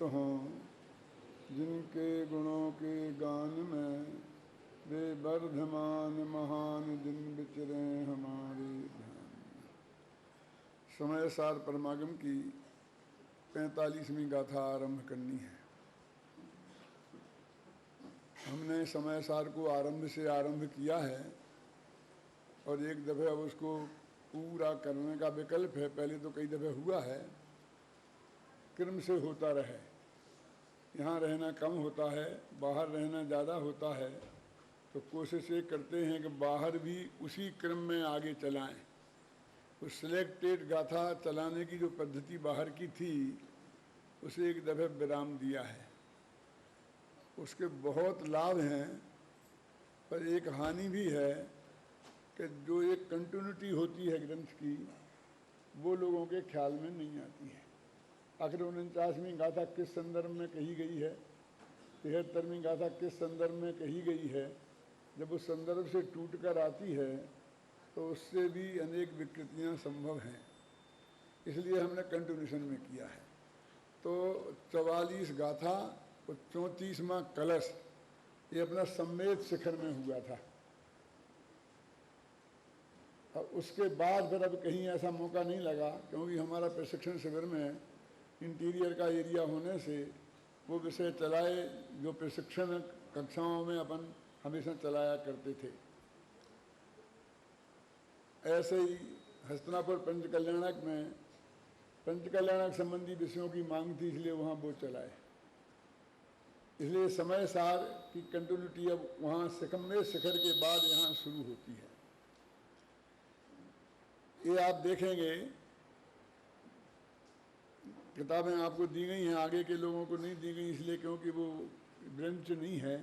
हों जिनके गुणों के गान में वे वर्धमान महान दिन विचरे हमारे ध्यान में। समय सार परमागम की 45वीं गाथा आरंभ करनी है। हमने समय सार को आरंभ से आरंभ किया है और एक दफ़े अब उसको पूरा करने का विकल्प है। पहले तो कई दफ़े हुआ है, क्रम से होता रहे। यहाँ रहना कम होता है, बाहर रहना ज़्यादा होता है, तो कोशिश ये करते हैं कि बाहर भी उसी क्रम में आगे चलाएं। उस सिलेक्टेड गाथा चलाने की जो पद्धति बाहर की थी उसे एक दफ़े विराम दिया है। उसके बहुत लाभ हैं, पर एक हानि भी है कि जो एक कंटिन्यूटी होती है ग्रंथ की, वो लोगों के ख्याल में नहीं आती है। आखिर 49वीं गाथा किस संदर्भ में कही गई है, 73वीं गाथा किस संदर्भ में कही गई है, जब उस संदर्भ से टूट कर आती है तो उससे भी अनेक विकृतियां संभव हैं। इसलिए हमने कंटिन्यूशन में किया है। तो 44 गाथा और 34वां कलश ये अपना सम्मेद शिखर में हुआ था। और उसके बाद फिर अब कहीं ऐसा मौका नहीं लगा, क्योंकि हमारा प्रशिक्षण शिविर में इंटीरियर का एरिया होने से वो विषय चलाए जो प्रशिक्षण कक्षाओं में अपन हमेशा चलाया करते थे। ऐसे ही हस्तिनापुर पंचकल्याणक में पंचकल्याणक संबंधी विषयों की मांग थी, इसलिए वहाँ वो चलाए। इसलिए समय सार की कंटिन्यूटी अब वहाँ सिकम्मे शिखर के बाद यहाँ शुरू होती है। ये आप देखेंगे, किताबें आपको दी गई हैं, आगे के लोगों को नहीं दी गई इसलिए क्योंकि वो ब्रेंच नहीं है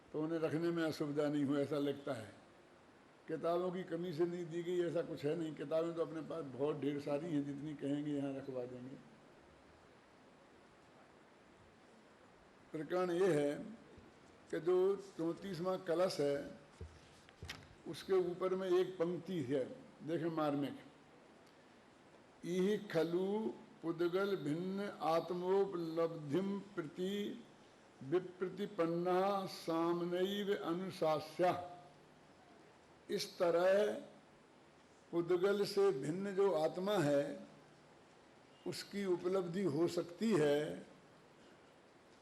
तो उन्हें रखने में असुविधा नहीं हो, ऐसा लगता है। किताबों की कमी से नहीं दी गई ऐसा कुछ है नहीं। किताबें तो अपने पास बहुत ढेर सारी हैं, जितनी कहेंगे यहाँ रखवा देंगे। प्रकरण ये है कि जो 34वां कलश है उसके ऊपर में एक पंक्ति है, देखें मार्मिक। इहि खलु पुद्गल भिन्न आत्मोपलब्धिम प्रति विप्रतिपन्ना सामनैव अनुशास्या। इस तरह पुद्गल से भिन्न जो आत्मा है उसकी उपलब्धि हो सकती है,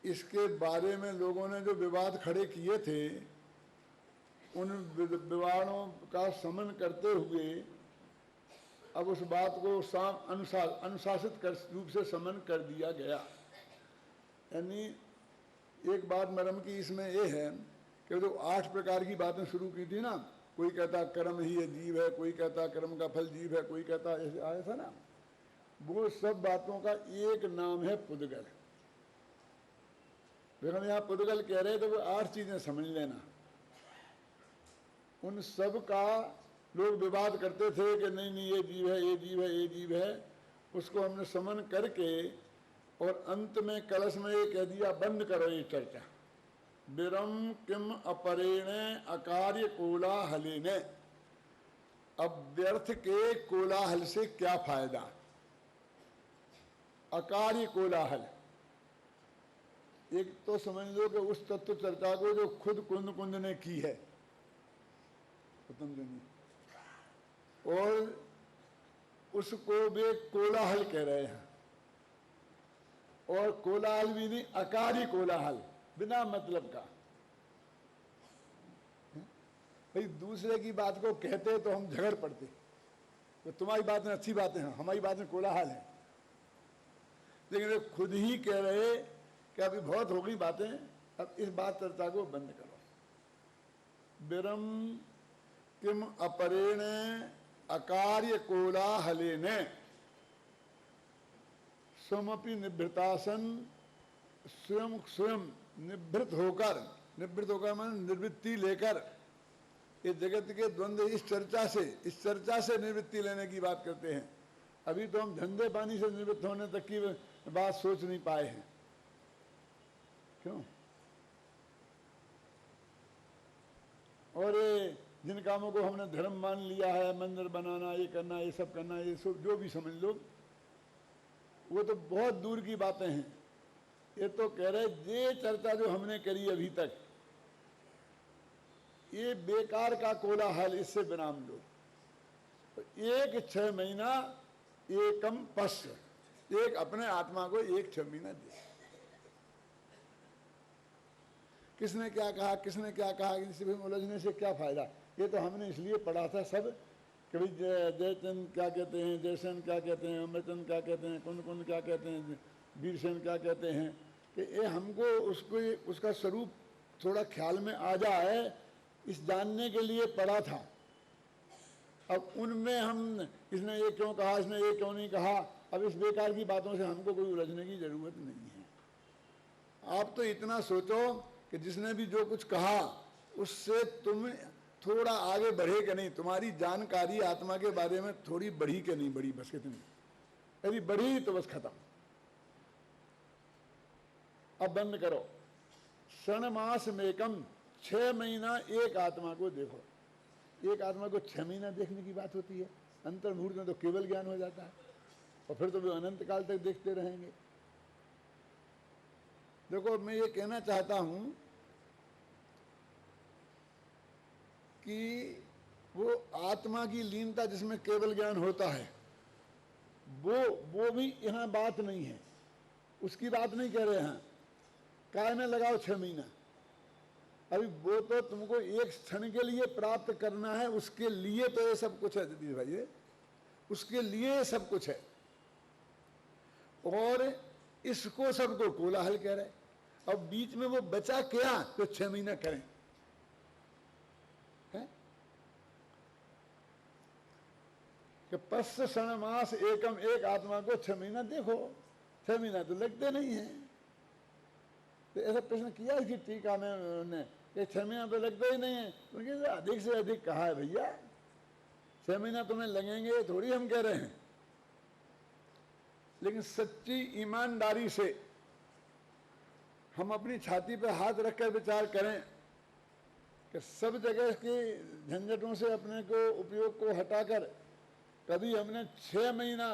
इसके बारे में लोगों ने जो विवाद खड़े किए थे उन विवादों का शमन करते हुए अब उस बात को अनुशासित रूप से शमन कर दिया गया। यानी एक बात मरम की इसमें यह है कि जो 8 प्रकार की बातें शुरू की थी ना, कोई कहता कर्म ही ये जीव है, कोई कहता कर्म का फल जीव है, कोई कहता ऐसे आया था ना, वो सब बातों का एक नाम है पुद्गल। देखो यहाँ पुद्गल कह रहे तो वो 8 चीजें समझ लेना। उन सब का लोग विवाद करते थे कि नहीं नहीं ये जीव है, ये जीव है, ये जीव है। उसको हमने समन करके और अंत में कलश में ये कह दिया बंद करो ये चर्चा। विरम किम अपरेण अकार्य कोलाहलेन। अब व्यर्थ के कोलाहल से क्या फायदा। अकार्य कोलाहल, एक तो समझ लो कि उस तत्व चर्चा को जो खुद कुंद कुंद ने की है पतंजलि, और उसको वे कोलाहल कह रहे हैं। और कोलाहल भी नहीं, अकारी कोलाहल, बिना मतलब का। भाई दूसरे की बात को कहते तो हम झगड़ पड़ते, तो तुम्हारी बातें अच्छी बातें हैं, हमारी बातें कोलाहल हैं। लेकिन वे खुद ही कह रहे कि अभी बहुत हो गई बातें, अब इस बात चर्चा को बंद करो। विरम किम अपरेण अकार्य कोलाहलेन स्वमपि निभृतासन। स्वयं स्वयं निवृत्त होकर मान निवृत्ति लेकर, ये जगत के द्वंद्व इस चर्चा से निवृत्ति लेने की बात करते हैं। अभी तो हम धंधे पानी से निवृत्त होने तक की बात सोच नहीं पाए हैं। क्यों? और जिन कामों को हमने धर्म मान लिया है, मंदिर बनाना, ये करना, ये सब करना, ये सब जो भी समझ लो, वो तो बहुत दूर की बातें हैं। ये तो कह रहे ये चर्चा जो हमने करी अभी तक ये बेकार का कोलाहल, इससे विराम लो। एक 6 महीना एकम पश्य, एक अपने आत्मा को एक 6 महीना दे। किसने क्या कहा, किसने क्या कहा, इसी में उलझने से क्या फायदा। ये तो हमने इसलिए पढ़ा था सब कि भाई जयचंद क्या कहते हैं, जयसेन क्या कहते हैं, अमरचंद क्या कहते हैं, कुंद कुंद क्या कहते हैं, वीरसेन क्या कहते हैं, कि ये हमको उसको उसका स्वरूप थोड़ा ख्याल में आ जाए, इस जानने के लिए पढ़ा था। अब उनमें हम इसने ये क्यों कहा, इसने ये क्यों नहीं कहा, अब इस बेकार की बातों से हमको कोई उलझने की जरूरत नहीं है। आप तो इतना सोचो कि जिसने भी जो कुछ कहा उससे तुम थोड़ा आगे बढ़े कि नहीं, तुम्हारी जानकारी आत्मा के बारे में थोड़ी बढ़ी कि नहीं बढ़ी, बस कितनी। यदि बढ़ी तो बस खत्म। अब बंद करो। क्षण मास मेकम, 6 महीना एक आत्मा को देखो। एक आत्मा को 6 महीना देखने की बात होती है, अंतर्मुहूर्त में तो केवल ज्ञान हो जाता है, और फिर तो वे अनंत काल तक देखते रहेंगे। देखो मैं ये कहना चाहता हूं कि वो आत्मा की लीनता जिसमें केवल ज्ञान होता है, वो भी यहाँ बात नहीं है, उसकी बात नहीं कह रहे हैं। काय में लगाओ 6 महीना, अभी वो तो तुमको एक क्षण के लिए प्राप्त करना है, उसके लिए तो ये सब कुछ है दीदी भाई, उसके लिए सब कुछ है। और इसको सबको कोलाहल कह रहे। अब बीच में वो बचा क्या, तो 6 महीना करें है? कि पश्य क्षण मास एकम, एक आत्मा को 6 महीना देखो। 6 महीना तो लगते नहीं है। तो ऐसा प्रश्न किया इसकी टीका में उन्होंने, ये 6 महीना तो लगता ही नहीं है। उनके अधिक से अधिक कहा है भैया, 6 महीना तुम्हें लगेंगे थोड़ी हम कह रहे हैं। लेकिन सच्ची ईमानदारी से हम अपनी छाती पर हाथ रखकर विचार करें कि सब जगह के झंझटों से अपने को उपयोग को हटाकर कभी हमने 6 महीना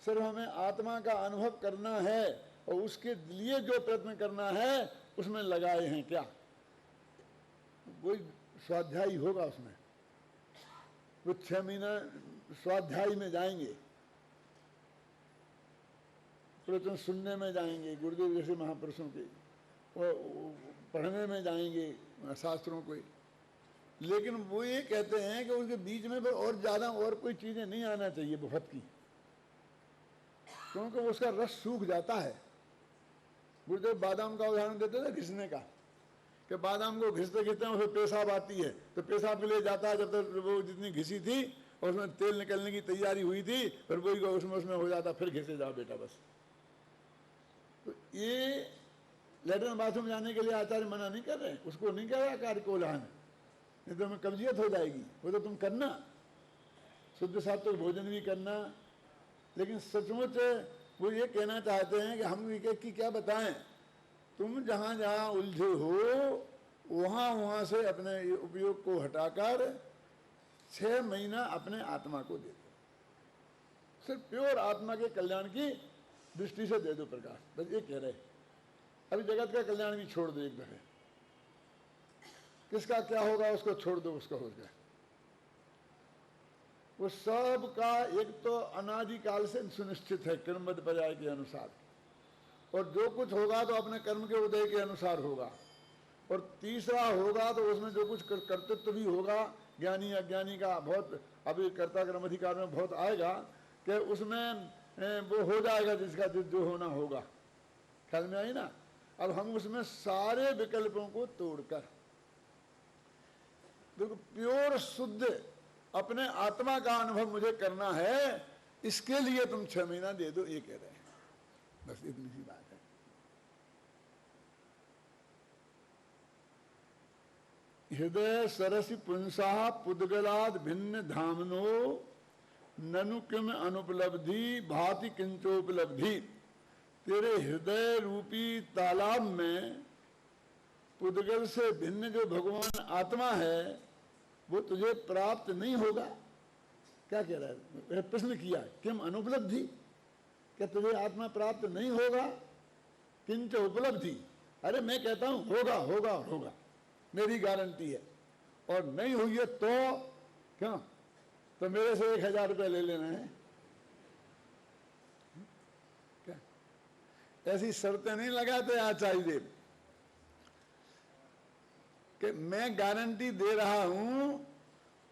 सिर्फ हमें आत्मा का अनुभव करना है और उसके लिए जो प्रयत्न करना है उसमें लगाए हैं क्या? कोई स्वाध्यायी होगा उसमें, वो 6 महीना स्वाध्यायी में जाएंगे, प्रवचन सुनने में जाएंगे, गुरुदेव जैसे महापुरुषों के पढ़ने में जाएंगे शास्त्रों को। लेकिन वो ये कहते हैं कि उसके बीच में और ज़्यादा और कोई चीज़ें नहीं आना चाहिए बहुत की, क्योंकि उसका रस सूख जाता है। गुरुदेव बादाम का उदाहरण देते थे घिसने का, कि बादाम को घिसते घिसते उसमें पेशाब आती है, तो पेशाब के लिए जाता है जब तक वो जितनी घिसी थी और उसमें तेल निकलने की तैयारी हुई थी, फिर वही उसमें हो जाता, फिर घिसे जाओ बेटा बस। तो ये लेटरिन बाथरूम जाने के लिए आचार्य मना नहीं कर रहे, उसको नहीं कह रहा कार्य को लान, नहीं तो हमें कब्जियत हो जाएगी। वो तो तुम करना, शुद्ध सात्विक भोजन भी करना। लेकिन सचमुच वो ये कहना चाहते हैं कि हम विवेक की क्या बताएं, तुम जहाँ जहाँ उलझे हो वहाँ वहाँ से अपने उपयोग को हटाकर 6 महीना अपने आत्मा को दे दो, सिर्फ प्योर आत्मा के कल्याण की दृष्टि से दे दो प्रकाश, बस ये कह रहे। अभी जगत का कल्याण भी छोड़ दो एक दफे, किसका क्या होगा उसको छोड़ दो, उसका हो जाए। वो सब का एक तो अनादिकाल से सुनिश्चित है क्रमबद्ध पर्याय के अनुसार, और जो कुछ होगा तो अपने कर्म के उदय के अनुसार होगा। और तीसरा होगा तो उसमें जो कुछ कर्तृत्व भी होगा, ज्ञानी अज्ञानी का बहुत अभी कर्ता कर्म अधिकार में बहुत आएगा कि उसमें वो हो जाएगा जिसका जो होना होगा। ख्याल में आई ना? अब हम उसमें सारे विकल्पों को तोड़कर देखो प्योर शुद्ध अपने आत्मा का अनुभव मुझे करना है, इसके लिए तुम 6 महीना दे दो, ये कह रहे हैं। बस इतनी सी बात है। हृदय सरसी पुंसा पुद्गलाद भिन्न धामनो ननु किम अनुपलब्धि भाति किंचोपलब्धि। तेरे हृदय रूपी तालाब में पुद्गल से भिन्न जो भगवान आत्मा है वो तुझे प्राप्त नहीं होगा। क्या कह रहा है? प्रश्न किया, किम अनुपलब्धि, क्या तुझे आत्मा प्राप्त नहीं होगा? किंच उपलब्धि, अरे मैं कहता हूं होगा होगा होगा, मेरी गारंटी है, और नहीं हुई है तो क्यों, तो मेरे से 1000 रुपये ले लेना है क्या? ऐसी शर्तें नहीं लगाते आचार्य देव कि मैं गारंटी दे रहा हूं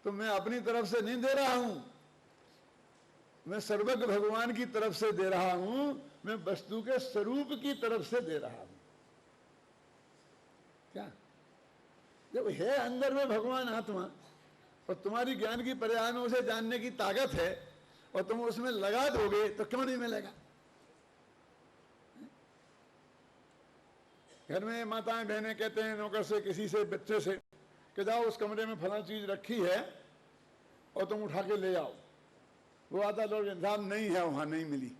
तो मैं अपनी तरफ से नहीं दे रहा हूं, मैं सर्वज्ञ भगवान की तरफ से दे रहा हूं, मैं वस्तु के स्वरूप की तरफ से दे रहा हूं क्या? जब है अंदर में भगवान आत्मा और तुम्हारी ज्ञान की पर्यायों से जानने की ताकत है और तुम उसमें लगा दोगे तो क्यों नहीं मिलेगा? घर में माताएं बहनें कहते हैं नौकर से, किसी से, बच्चे से कि जाओ उस कमरे में फला चीज रखी है और तुम उठा के ले आओ, वो आता लोग इंतजाम नहीं है, वहां नहीं मिली।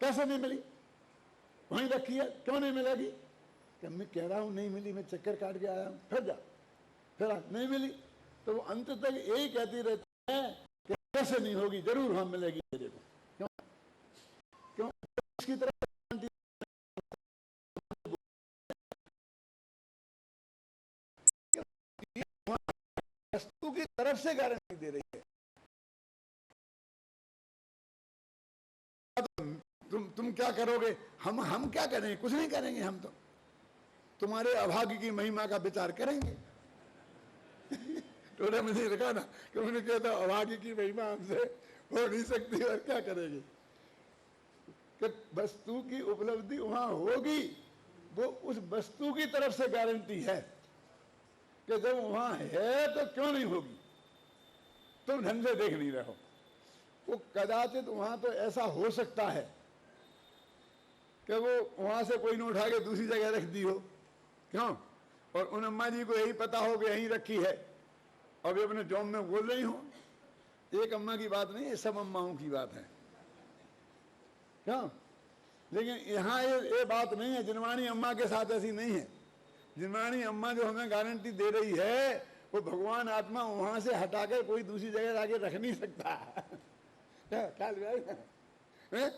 कैसे नहीं मिली? वहीं रखी है, क्यों नहीं मिलेगी? कि मैं कह रहा हूं नहीं मिली, मैं चक्कर काट के आया हूं, फिर जा, फिर नहीं मिली, तो वो अंत तक यही कहती रहती है कि कैसे नहीं होगी, जरूर वहां मिलेगी तेरे को। क्यों? क्यों? उसकी तरफ वस्तु की तरफ से गारंटी दे रही है। तुम क्या करोगे? हम क्या करेंगे? कुछ नहीं करेंगे, हम तो तुम्हारे अभाग्य की महिमा का विचार करेंगे। टोले में नहीं रखा ना कि उन्होंने कहा था अभाग्य की महिमा हमसे हो नहीं सकती, और क्या करेंगे? कि वस्तु की उपलब्धि वहां होगी, वो उस वस्तु की तरफ से गारंटी है कि जब वहां है तो क्यों नहीं होगी? तुम ढंग से देख नहीं रहे हो। वो कदाचित वहां तो ऐसा हो सकता है कि वो वहां से कोई ने उठा के दूसरी जगह रख दी हो, क्यों? और उन अम्मा जी को यही पता हो कि यहीं रखी है और वे अपने जॉब में बोल रही हो। एक अम्मा की बात नहीं है, सब अम्माओं की बात है, क्यों? लेकिन यहाँ ये बात नहीं है, जिनवाणी अम्मा के साथ ऐसी नहीं है। जिनवाणी अम्मा जो हमें गारंटी दे रही है वो भगवान आत्मा वहां से हटाकर कोई दूसरी जगह जाके रख नहीं सकता। क्या?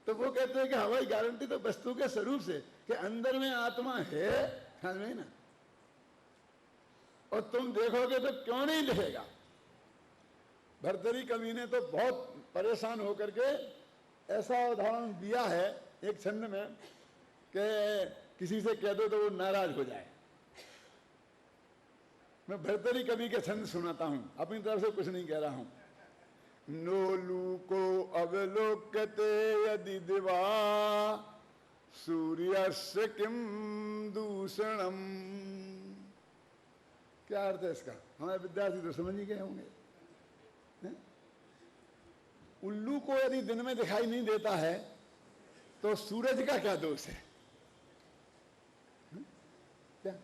तो वो कहते हैं कि हमारी गारंटी तो वस्तु के स्वरूप से कि अंदर में आत्मा है, ख्याल में ना, और तुम देखोगे तो क्यों नहीं दिखेगा? भर्तरी कवि ने तो बहुत परेशान होकर के ऐसा उदाहरण दिया है एक छंद में कि किसी से कह दो तो वो नाराज हो जाए। मैं भर्तरी कवि के छंद सुनाता हूं, अपनी तरफ से कुछ नहीं कह रहा हूं। नोलू को अवलोकते यदि दिवा सूर्यस्य किम दूषणम। क्या अर्थ है इसका? हमारे विद्यार्थी तो समझ ही गए होंगे। उल्लू को यदि दिन में दिखाई नहीं देता है तो सूरज का क्या दोष है? क्या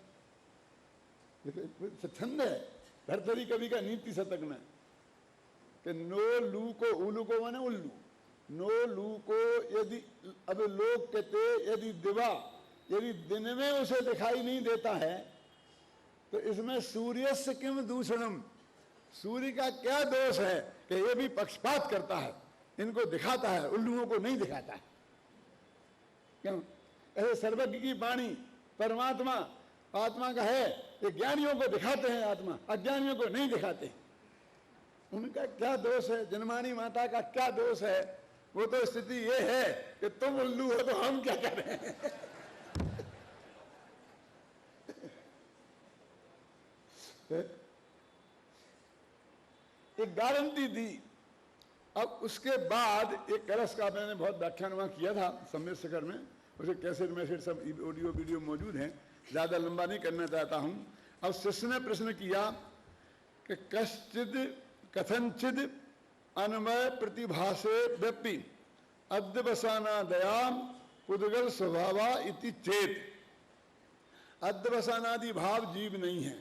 छंद है भर्तरी कवि का नीति शतक में कि नो लू को, उल्लू को माने उल्लू, नो लू को यदि अब लोग कहते यदि दिवा, यदि दिन में उसे दिखाई नहीं देता है तो इसमें सूर्य से किम दूषणम, सूर्य का क्या दोष है कि ये भी पक्षपात करता है, इनको दिखाता है, उल्लुओं को नहीं दिखाता है। क्यों? ऐसे सर्वज्ञ की वाणी परमात्मा आत्मा का है कि ज्ञानियों को दिखाते हैं आत्मा, अज्ञानियों को नहीं दिखाते। उनका क्या दोष है? जनमानी माता का क्या दोष है? वो तो स्थिति ये है कि तुम उल्लू हो तो हम क्या करें? एक गारंटी दी। अब उसके बाद एक कलश का मैंने बहुत व्याख्यान वहां किया था सम्मेद शिखर में, उसे कैसेट मैसेट सब ऑडियो वीडियो मौजूद हैं, ज्यादा लंबा नहीं करना चाहता हूं। अब शिष्य ने प्रश्न किया कि कश्चिद कथनचिद अनमय प्रतिभासे व्यक्ति अद्यवसाना दयाम पुद्गल स्वभावा इति चेत। अद्यवसानादि भाव जीव नहीं है,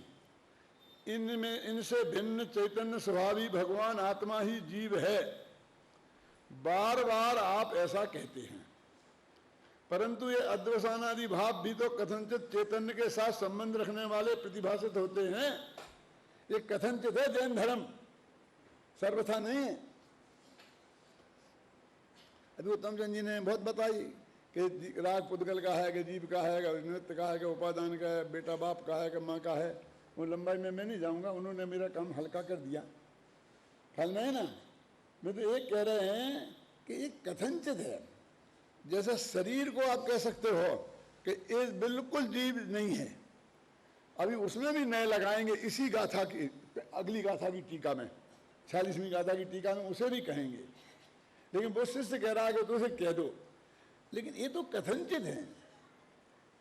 इनमें इनसे भिन्न चैतन्य स्वभावी भगवान आत्मा ही जीव है। बार बार आप ऐसा कहते हैं, परंतु ये अद्वसानादि भाव भी तो कथनचित चैतन्य के साथ संबंध रखने वाले प्रतिभाषित होते हैं। ये कथनचित है जैन धर्म, सर्वथा नहीं है। अभी उत्तम चंद जी ने बहुत बताई कि राग पुद्गल का है, कि जीव का है, कि नृत्य का है, कि उपादान का है, बेटा बाप का है, कि माँ का है, वो लंबाई में मैं नहीं जाऊंगा। उन्होंने मेरा काम हल्का कर दिया। ख्याल में है ना? मैं तो एक कह रहे हैं कि ये कथनचित है। जैसे शरीर को आप कह सकते हो कि ये बिल्कुल जीव नहीं है, अभी उसमें भी नए लगाएंगे इसी गाथा की, अगली गाथा की टीका में, 46वीं गाथा की टीका में उसे भी कहेंगे। लेकिन वो शिष्य कह रहा है कि तो उसे कह दो। लेकिन ये तो कथनचित है,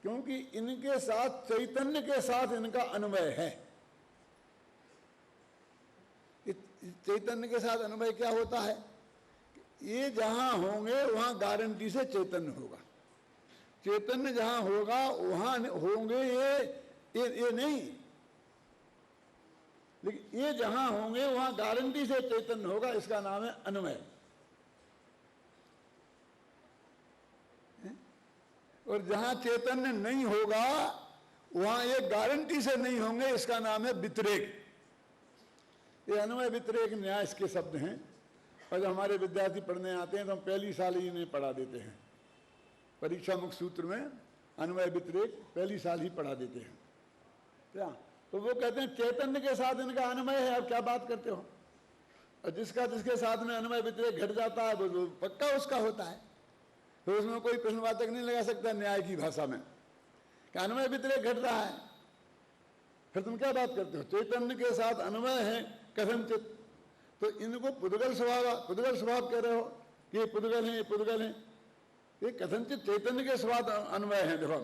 क्योंकि इनके साथ चैतन्य के साथ इनका अन्वय है। चैतन्य के साथ अन्वय क्या होता है? ये जहां होंगे वहां गारंटी से चैतन्य होगा। चैतन्य जहां होगा वहां होंगे ये नहीं, लेकिन ये जहां होंगे वहां गारंटी से चैतन्य होगा। इसका नाम है अन्वय। और जहां चैतन्य नहीं होगा वहां ये गारंटी से नहीं होंगे। इसका नाम है व्यतिरेक। ये अन्वय व्यतिरेक न्यास के शब्द हैं। और जब हमारे विद्यार्थी पढ़ने आते हैं तो हम पहली साल ही इन्हें पढ़ा देते हैं। परीक्षा मुक्त सूत्र में अन्वय व्यतिरेक पहली साल ही पढ़ा देते हैं। क्या? तो वो कहते हैं चैतन्य के साथ इनका अन्वय है। आप क्या बात करते हो? और जिसके साथ में अन्वय व्यतिरेक घट जाता है वो पक्का उसका होता है। तो उसमें कोई प्रश्नवाचक नहीं लगा सकता न्याय की भाषा में कि अन्वय व्यतिरेक घट रहा है। फिर तुम क्या बात करते हो? चैतन्य के साथ अन्वय है कथनचित। तो इनको पुद्गल स्वभाव कह रहे हो कि ये पुद्गल है, ये पुद्गल है। ये कथनचित चैतन्य के साथ अन्वय है। देखो,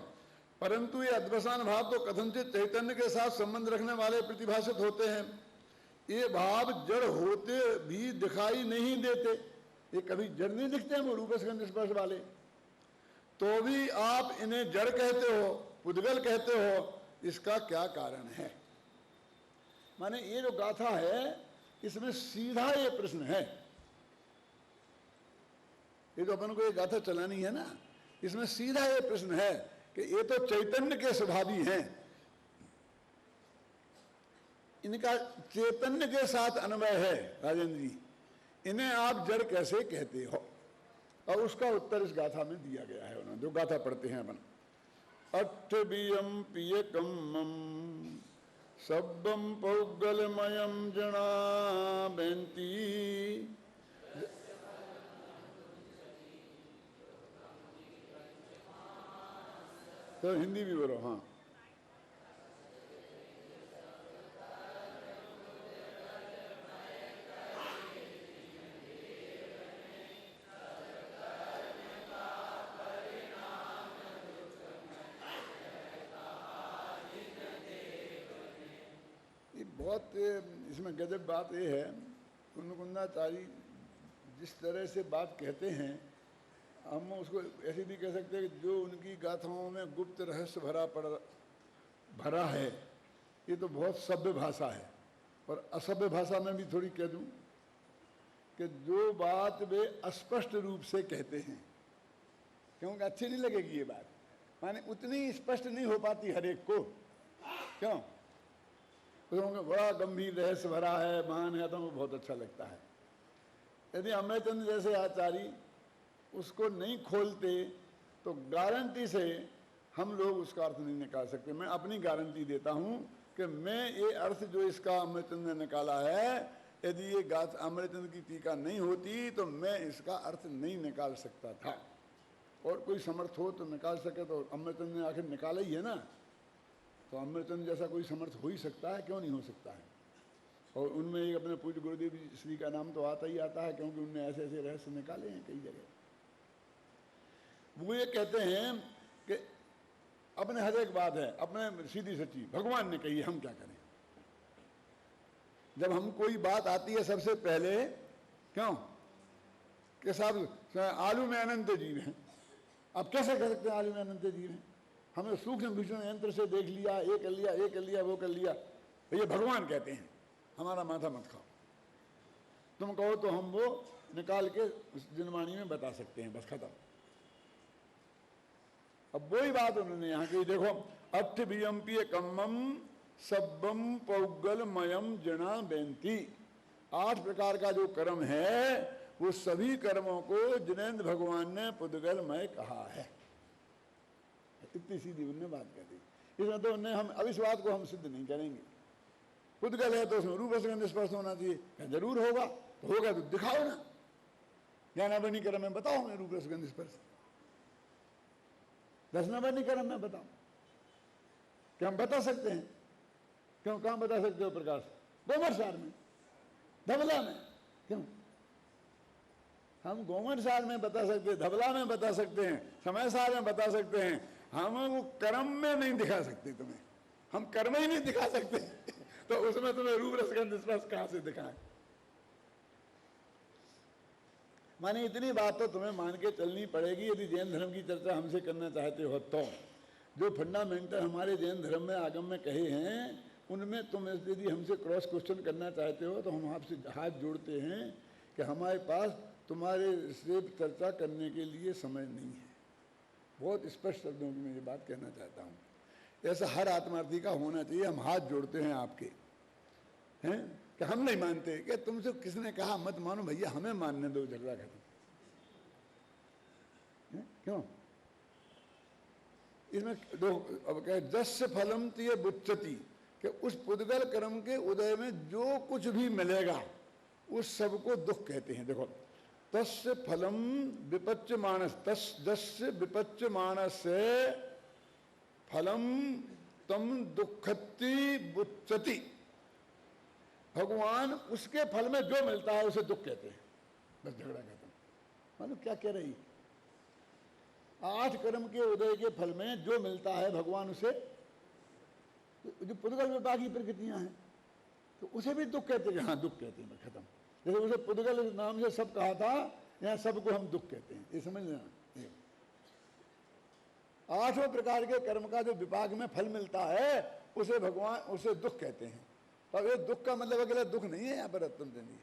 परंतु ये अद्वसान भाव तो कथनचित चैतन्य के साथ संबंध रखने वाले प्रतिभाषित होते हैं। ये भाव जड़ होते भी दिखाई नहीं देते। ये कभी जड़ नहीं दिखते हैं वो रूप स्कंध स्पर्श वाले। तो भी आप इन्हें जड़ कहते हो, पुद्गल कहते हो। इसका क्या कारण है? माने ये जो गाथा है इसमें सीधा ये प्रश्न है। ये तो अपन को ये गाथा चलानी है ना, इसमें सीधा ये प्रश्न है कि ये तो चैतन्य के स्वभावी हैं, इनका चैतन्य के साथ अन्वय है। राजेंद्र जी, इन्हें आप जड़ कैसे कहते हो? और उसका उत्तर इस गाथा में दिया गया है। उन्होंने जो गाथा पढ़ते हैं अपन, अट्ठबियम पियकम्मम सब्बम पौगलमयम जना बेंती। तो हिंदी भी बोलो। हाँ, बहुत इसमें गजब बात ये है, कुंदकुंदाचारी जिस तरह से बात कहते हैं, हम उसको ऐसे भी कह सकते हैं कि जो उनकी गाथाओं में गुप्त रहस्य भरा है, ये तो बहुत सभ्य भाषा है। और असभ्य भाषा में भी थोड़ी कह दूं कि जो बात वे अस्पष्ट रूप से कहते हैं, क्योंकि अच्छी नहीं लगेगी ये बात, माने उतनी स्पष्ट नहीं हो पाती हर एक को। क्यों? तो बड़ा गंभीर रहस्य भरा है, महान है, तो वो बहुत अच्छा लगता है। यदि अमृतचंद जैसे आचार्य उसको नहीं खोलते तो गारंटी से हम लोग उसका अर्थ नहीं निकाल सकते। मैं अपनी गारंटी देता हूं कि मैं ये अर्थ जो इसका अमृतचंद ने निकाला है, यदि ये अमृतचंद की टीका नहीं होती तो मैं इसका अर्थ नहीं निकाल सकता था। और कोई समर्थ हो तो निकाल सके, तो अमृतचंद ने आखिर निकाला ही है ना। तो अमृतचंद जैसा कोई समर्थ हो ही सकता है, क्यों नहीं हो सकता है? और उनमें एक अपने पूज्य गुरुदेव श्री का नाम तो आता ही आता है, क्योंकि उनने ऐसे ऐसे रहस्य निकाले हैं कई जगह। वो ये कहते हैं कि अपने हर एक बात है, अपने सीधी सच्ची भगवान ने कही, हम क्या करें? जब हम कोई बात आती है सबसे पहले, क्यों कि साहब आलू में अनंत जीव हैं, आप कैसे कह सकते हैं आलू में अनंत जीव हैं? हमने सूक्ष्म भीषण यंत्र से देख लिया, ये कर लिया, ये कर लिया, वो कर लिया, ये भगवान कहते हैं, हमारा माथा मत खाओ। तुम कहो तो हम वो निकाल के जनवाणी में बता सकते हैं, बस खत्म। अब वही बात उन्होंने यहाँ की, देखो, अट्ठबियम्पीय कम्मम सब्बम पौगलमयम जना बेंती। 8 प्रकार का जो कर्म है वो सभी कर्मों को जिनेन्द्र भगवान ने पुद्गलमय कहा है। इतनी सीधी उनने बात कर दी। इसमें तो उन्हें हम अब इस बात को हम सिद्ध नहीं करेंगे। पुद्गल है तो उसमें रूप रसगंध स्पर्श होना चाहिए, जरूर होगा, तो होगा तो दिखाओ ना, ज्ञानावरणी क्रम में बताओ हमें रूप रसगंध स्पर्श, दर्शनावरणी क्रम में बताओ। क्या हम बता सकते हैं? क्यों, कहाँ बता सकते हो प्रकाश? गोमरसार में, धबला में। क्यों हम गोमरसार में बता सकते हैं, धबला में बता सकते हैं, समयसार में बता सकते हैं, हम वो कर्म में नहीं दिखा सकते तुम्हें। हम कर्म ही नहीं दिखा सकते तो उसमें तुम्हें रूप रसगंध स्पर्श कहां से दिखाएं? माने इतनी बात तो तुम्हें मान के चलनी पड़ेगी यदि जैन धर्म की चर्चा हमसे करना चाहते हो तो। जो फंडामेंटल हमारे जैन धर्म में आगम में कहे हैं उनमें तुम यदि हमसे क्रॉस क्वेश्चन करना चाहते हो तो हम आपसे हाथ जोड़ते हैं कि हमारे पास तुम्हारे से चर्चा करने के लिए समय नहीं है। बहुत स्पष्ट शब्दों में ये बात कहना चाहता हूँ। ऐसा हर आत्मार्थी का होना चाहिए। हम हाथ जोड़ते हैं आपके, हैं कि हम नहीं मानते, कि तुमसे किसने कहा मत मानो भैया, हमें मानने दो, झगड़ा खत्म। क्यों इसमें दो अब कहे जस्य फलम तिय बुच्चति, कि उस पुद्गल कर्म के उदय में जो कुछ भी मिलेगा उस सबको दुख कहते हैं। देखो, तस्य फलम विपच्य मानस, जस्य विपच्य मानस फलम तम दुखति बुच्चति। भगवान उसके फल में जो मिलता है उसे दुख कहते हैं। बस झगड़ा खत्म। मानो क्या कह रही? 8 कर्म के उदय के फल में जो मिलता है भगवान उसे, जो पुद्गल विपाकी प्रकृतियां हैं तो उसे भी दुख कहते हैं। हाँ दुख कहते हैं, खत्म। जैसे उसे पुद्गल नाम से सब कहा था, यहाँ सबको हम दुख कहते हैं, ये समझ लेना। 8 प्रकार के कर्म का जो विपाक में फल मिलता है उसे भगवान, उसे दुख कहते हैं। और ये दुख का मतलब अकेला दुख नहीं है यहाँ पर रत्नचंदी।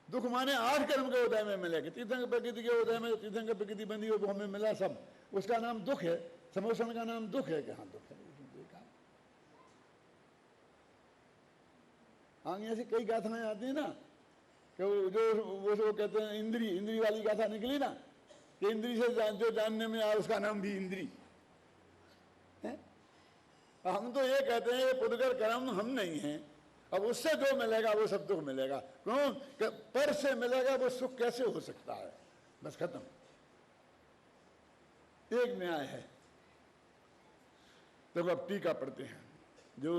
दुख माने 8 कर्म के उदय में मिलेगा। तीर्थंकर प्रकृति के उदय में तीर्थंकर प्रकृति बंदी वो हमें मिला सब, उसका नाम दुख है। समोसन का नाम दुख है कि हाँ दुख है। हाँ ऐसी कई गाथाएं आती है ना कि वो कहते हैं इंद्री वाली गाथा निकली ना कि इंद्री से जो जानने में आया उसका नाम भी इंद्री है। हम तो ये कहते हैं ये पुद्गल कर्म हम नहीं हैं, अब उससे जो मिलेगा वो सब दुख मिलेगा। क्यों? कि पर से मिलेगा वो सुख कैसे हो सकता है? बस खत्म। एक न्याय है। देखो अब टीका पढ़ते हैं। जो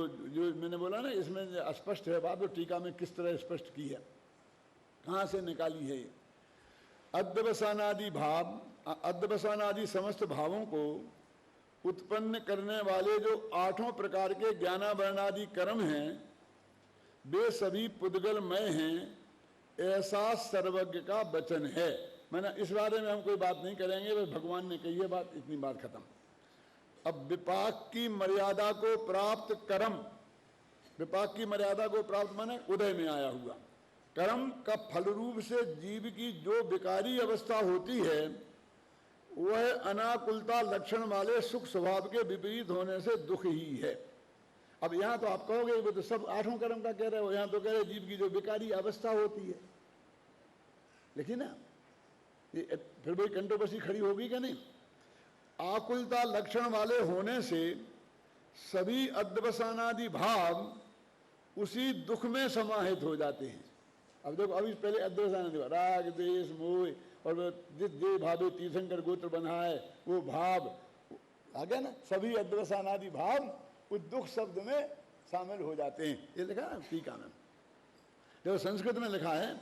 मैंने बोला ना इसमें स्पष्ट है बात, तो टीका में किस तरह स्पष्ट की है, कहाँ से निकाली है ये। अध्यवसानादि भाव, अध्यवसानादि समस्त भावों को उत्पन्न करने वाले जो 8 प्रकार के ज्ञानावरणादि कर्म हैं वे सभी पुद्गलमय हैं, ऐसा सर्वज्ञ का वचन है। मैंने इस बारे में हम कोई बात नहीं करेंगे, बस भगवान ने कही है बात, इतनी बात खत्म। अब विपाक की मर्यादा को प्राप्त कर्म, विपाक की मर्यादा को प्राप्त माने उदय में आया हुआ कर्म का फल रूप से जीव की जो विकारी अवस्था होती है वह अनाकुलता लक्षण वाले सुख स्वभाव के विपरीत होने से दुख ही है। अब यहाँ तो आप कहोगे वो तो सब 8 कर्म का कह रहे हो, यहाँ तो कह रहे जीव की जो विकारी अवस्था होती है। लेकिन ना ये फिर भाई कंट्रोवर्सी खड़ी होगी क्या नहीं? आकुलता लक्षण वाले होने से सभी अध्यवसानादि भाव उसी दुख में समाहित हो जाते हैं। अब देखो अभी पहले अध्यवसानादि भाव, राग द्वेष मोह और जिस देह भावे तीर्थंकर गोत्र बना है वो भाव आ गया ना, सभी अध्यवसानादि भाव उस दुख शब्द में शामिल हो जाते हैं। ये लिखा ना टीका में, देखो संस्कृत में लिखा है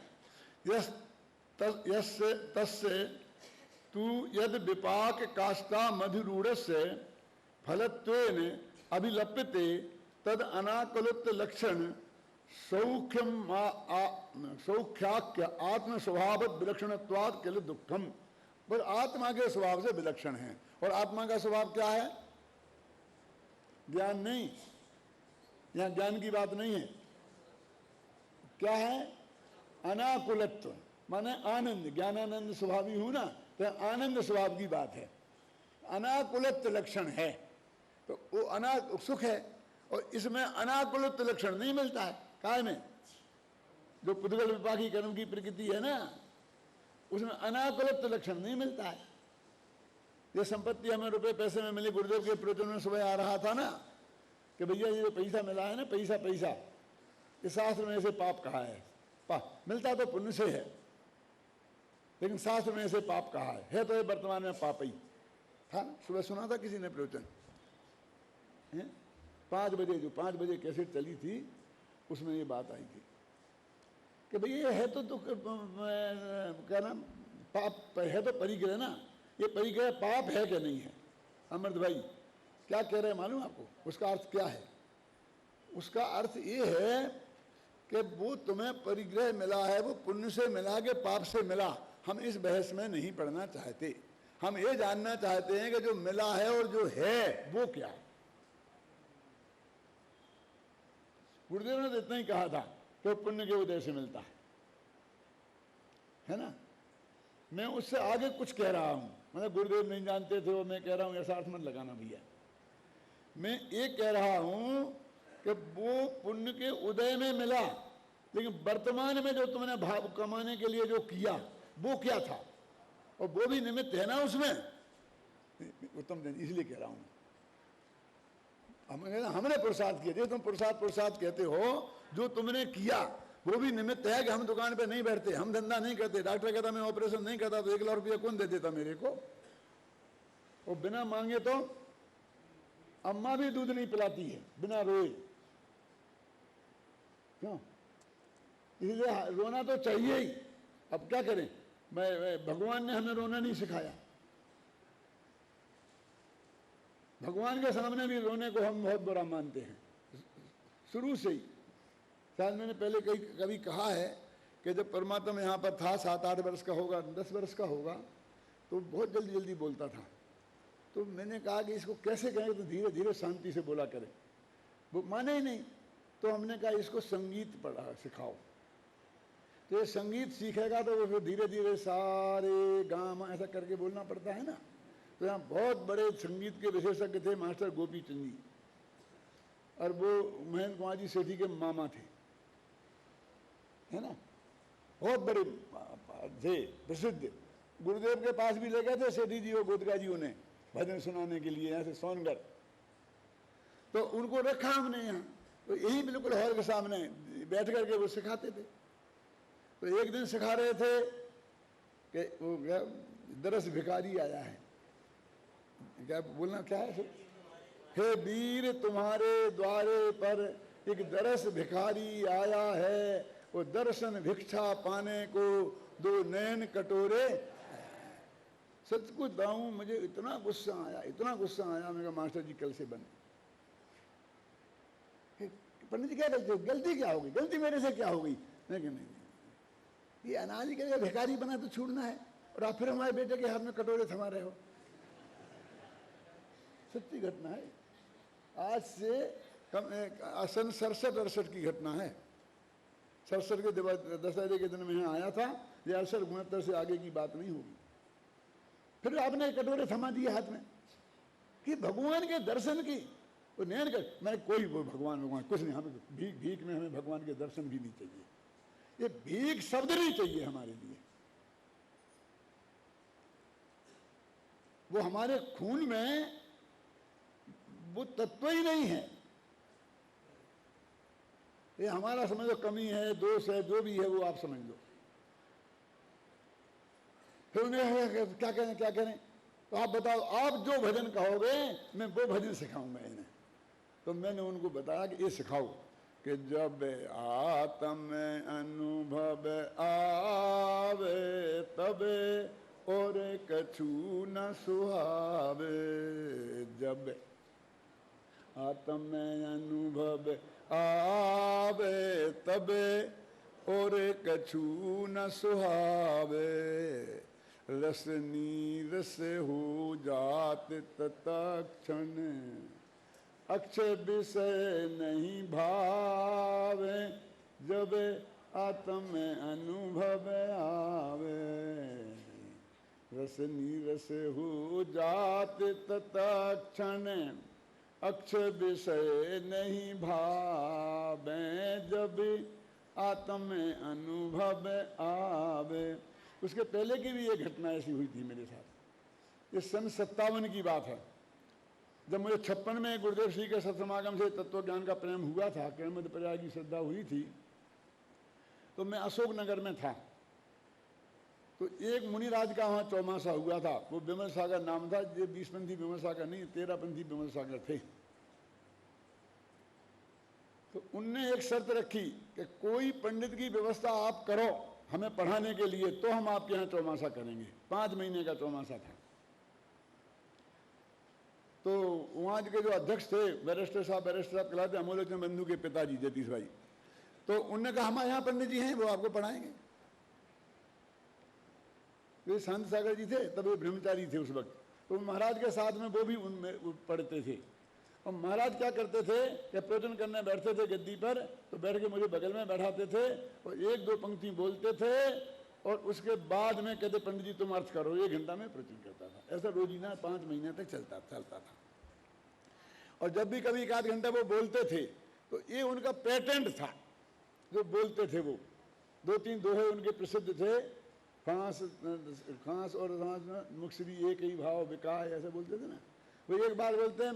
तस्य तू यद विपाक काष्ठा मधुरूढ़स्य फलत्वेन अभिलप्यते तद अनाकलित लक्षण सौख्याख्य आत्म स्वभाव विलक्षणत्वात् किल दुखम। पर आत्मा के स्वभाव से विलक्षण है। और आत्मा का स्वभाव क्या है? ज्ञान नहीं, यहाँ ज्ञान की बात नहीं है। क्या है? अनाकुलत्व माने आनंद, ज्ञानानंद स्वभावी हूं ना, तो आनंद स्वभाव की बात है। अनाकुलत्व लक्षण है तो वो सुख है, और इसमें अनाकुलत्व लक्षण नहीं मिलता है। काय में जो पुद्गल विपाकी कर्म की प्रकृति है ना उसमें अनाकुलत्व लक्षण नहीं मिलता है। ये संपत्ति हमें रुपए पैसे में मिली, गुरुदेव के प्रवचन में सुबह आ रहा था ना कि भैया ये जो पैसा मिला है ना, पैसा पैसा, इस शास्त्र में इसे पाप कहा है। मिलता तो पुण्य से है, लेकिन शास्त्र में इसे पाप कहा है तो ये वर्तमान में पाप ही था ना। सुबह सुना था किसी ने प्रवचन, 5 बजे, जो 5 बजे कैसेट चली थी उसमें ये बात आई थी कि भैया ये है तो क्या नाम, पाप है तो परिग्रह ना, ये परिग्रह पाप है कि नहीं है? अमृत भाई क्या कह रहे हैं मालूम आपको? उसका अर्थ क्या है? उसका अर्थ ये है कि वो तुम्हें परिग्रह मिला है, वो पुण्य से मिला कि पाप से मिला, हम इस बहस में नहीं पढ़ना चाहते। हम ये जानना चाहते हैं कि जो मिला है और जो है वो क्या है। गुरुदेव ने तो इतना ही कहा था कि पुण्य के उदय से मिलता है ना। मैं उससे आगे कुछ कह रहा हूं, मतलब गुरुदेव नहीं जानते थे वो मैं कह रहा हूं, ऐसा अर्थ मत लगाना भैया। मैं ये कह रहा हूं कि वो पुण्य के उदय में मिला, लेकिन वर्तमान में जो तुमने भाव कमाने के लिए जो किया वो क्या था, और वो भी निमित्त है ना उसमें, उत्तम दिन, इसलिए कह रहा हूं। हमने पुरुषार्थ किया, जो तुम पुरुषार्थ कहते हो, जो तुमने किया वो भी निमित्त है कि हम दुकान पे नहीं बैठते, हम धंधा नहीं करते। डॉक्टर कहता मैं ऑपरेशन नहीं करता तो 1 लाख रुपया कौन दे देता मेरे को? और बिना मांगे तो अम्मा भी दूध नहीं पिलाती है बिना रोए, क्यों? इसलिए रोना तो चाहिए ही। अब क्या करें, मैं भगवान ने हमें रोना नहीं सिखाया। भगवान के सामने भी रोने को हम बहुत बुरा मानते हैं शुरू से ही। शायद मैंने पहले कभी कहा है कि जब परमात्मा यहाँ पर था, 7-8 वर्ष का होगा, 10 वर्ष का होगा, तो बहुत जल्दी जल्दी बोलता था। तो मैंने कहा कि इसको कैसे कहें, तो धीरे धीरे शांति से बोला करें। वो माने ही नहीं, तो हमने कहा इसको संगीत पढ़ा सिखाओ। तो ये संगीत सीखेगा तो वो फिर धीरे धीरे सारे गामा ऐसा करके बोलना पड़ता है ना। तो यहाँ बहुत बड़े संगीत के विशेषज्ञ थे मास्टर गोपी चंद जी, और वो महेंद्र कुमार जी सेठी के मामा थे, है ना, बहुत बड़े थे प्रसिद्ध। गुरुदेव के पास भी ले गए थे सेठी जी और गोदगा जी उन्हें भजन सुनाने के लिए, यहाँ से सोनगढ़। तो उनको रखा हमने यहाँ, तो यही बिल्कुल हॉल के सामने बैठ करके वो सिखाते थे। तो एक दिन सिखा रहे थे कि वो दरस भिखारी आया है, क्या बोलना क्या है? हे वीर तुम्हारे द्वारे पर एक दरस भिखारी आया है, वो दर्शन भिक्षा पाने को 2 नैन कटोरे। सच को बताऊं, मुझे इतना गुस्सा आया, इतना गुस्सा आया। मैं कहा मास्टर जी कल से बंद। पंडित जी क्या गलती क्या होगी? गलती मेरे से क्या होगी? मैं कहा नहीं, ये अनाज के भिखारी बना तो छूटना है, और आप फिर हमारे बेटे के हाथ में कटोरे थमा रहे हो। सच्ची घटना है, आज से सन 67-68 की घटना है। 67 के दशहरे के दिन में यहाँ आया था, ये 68-69 से आगे की बात नहीं होगी। फिर आपने कटोरे थमा दिए हाथ में कि भगवान के दर्शन की वो नैन कर। मैं कोई वो भगवान कुछ नहीं, हमें भीख में हमें भगवान के दर्शन भी नहीं चाहिए। ये भीख शब्द नहीं चाहिए हमारे लिए, वो हमारे खून में वो तत्व ही नहीं है। ये हमारा समझ लो कमी है, दोष है, जो भी है वो आप समझ लो। फिर उन्हें क्या करें? तो आप बताओ, आप जो भजन कहोगे मैं वो भजन सिखाऊंगा इन्हें। तो मैंने उनको बताया कि ये सिखाओ कि जब आत्म अनुभव आवे तबे और कछु न सुहावे। जब आत्म अनुभव आवे तबे और कछु न सुहावे। रसनी रस हो जात तत्क्षण अक्षय विषय नहीं भावे। जब आत्म अनुभव आवे। रसनी रस हो जात तत्क्षण अक्षय विषय नहीं भावे। जब आत्म अनुभव आवे। उसके पहले की भी एक घटना ऐसी हुई थी मेरे साथ। ये सन 57 की बात है, जब मुझे 56 में गुरुदेव श्री के सत्समागम से तत्व ज्ञान का प्रेम हुआ था, केमद प्रयाग की श्रद्धा हुई थी, तो मैं अशोकनगर में था। तो एक मुनिराज का वहाँ चौमासा हुआ था, वो विमल सागर नाम था। ये 20पंथी विमल सागर नहीं, 13पंथी विमल सागर थे। तो उनने एक शर्त रखी कि कोई पंडित की व्यवस्था आप करो हमें पढ़ाने के लिए, तो हम आपके यहाँ चौमासा करेंगे। 5 महीने का चौमासा था। तो वहाँ के जो अध्यक्ष थे बैरिस्टर साहब कहलाते अमोलोचन बंधु के पिताजी जतीश भाई, तो उनने कहा हमारे यहाँ पंडित जी हैं, वो आपको पढ़ाएंगे। वे शांत सागर जी थे, तब वे ब्रह्मचारी थे उस वक्त। तो महाराज के साथ में वो भी उनमें पढ़ते थे। और महाराज क्या करते थे कि प्रवचन करने बैठते थे गद्दी पर, तो बैठ के मुझे बगल में बैठाते थे और 1-2 पंक्ति बोलते थे और उसके बाद में कहते पंडित जी तुम अर्थ करो। 1 घंटा में प्रवचन करता था। ऐसा रोजीना 5 महीने तक चलता था। और जब भी कभी 1 आध घंटा वो बोलते थे तो ये उनका पेटेंट था, जो बोलते थे वो 2-3 दोहे उनके प्रसिद्ध थे। खांस और मुखसरी एक ही भाव विकाय, ऐसे बोलते थे ना। वो एक बार बोलते हैं,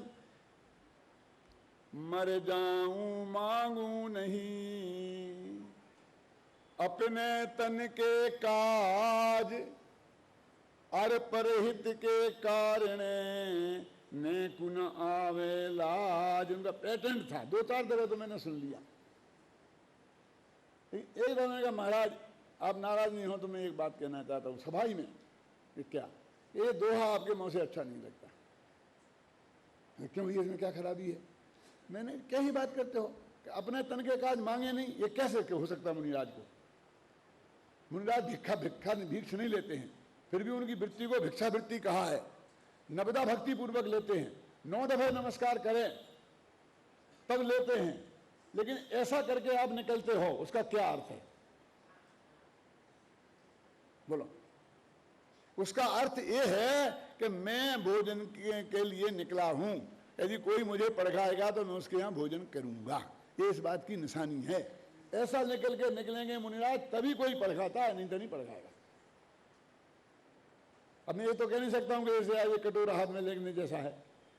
मर जाऊं मांगू नहीं अपने तन के काज, अर परहित के कारण ने कुन आवे लाज। उनका पेटेंट था। 2-4 दफे तो मैंने सुन लिया। एक बार मैंने कहा महाराज आप नाराज नहीं हो तो मैं एक बात कहना चाहता हूँ सभाई में। क्या ये दोहा आपके मुंह से अच्छा नहीं लगता? क्यों, ये इसमें क्या खराबी है? मैंने क्या ही बात करते हो कि अपने तन के काज मांगे नहीं, ये कैसे हो सकता मुनिराज को? मुनिराज भिक्षा नहीं लेते हैं, फिर भी उनकी वृत्ति को भिक्षा वृत्ति कहा है। नवदा भक्ति पूर्वक लेते हैं, 9 दफे नमस्कार करें तब लेते हैं। लेकिन ऐसा करके आप निकलते हो, उसका क्या अर्थ है? बोलो। उसका अर्थ ये है कि मैं भोजन के लिए निकला हूं, यदि कोई मुझे पढ़ाएगा तो मैं उसके यहाँ भोजन करूंगा। ये इस बात की निशानी है। ऐसा निकल के निकलेंगे मुनिराज तभी कोई पढ़ाता है, नहीं तो नहीं पढ़ाएगा। अब मैं ये तो कह नहीं सकता हूँ कि जैसे आज कटोरा हाथ में लेने जैसा है,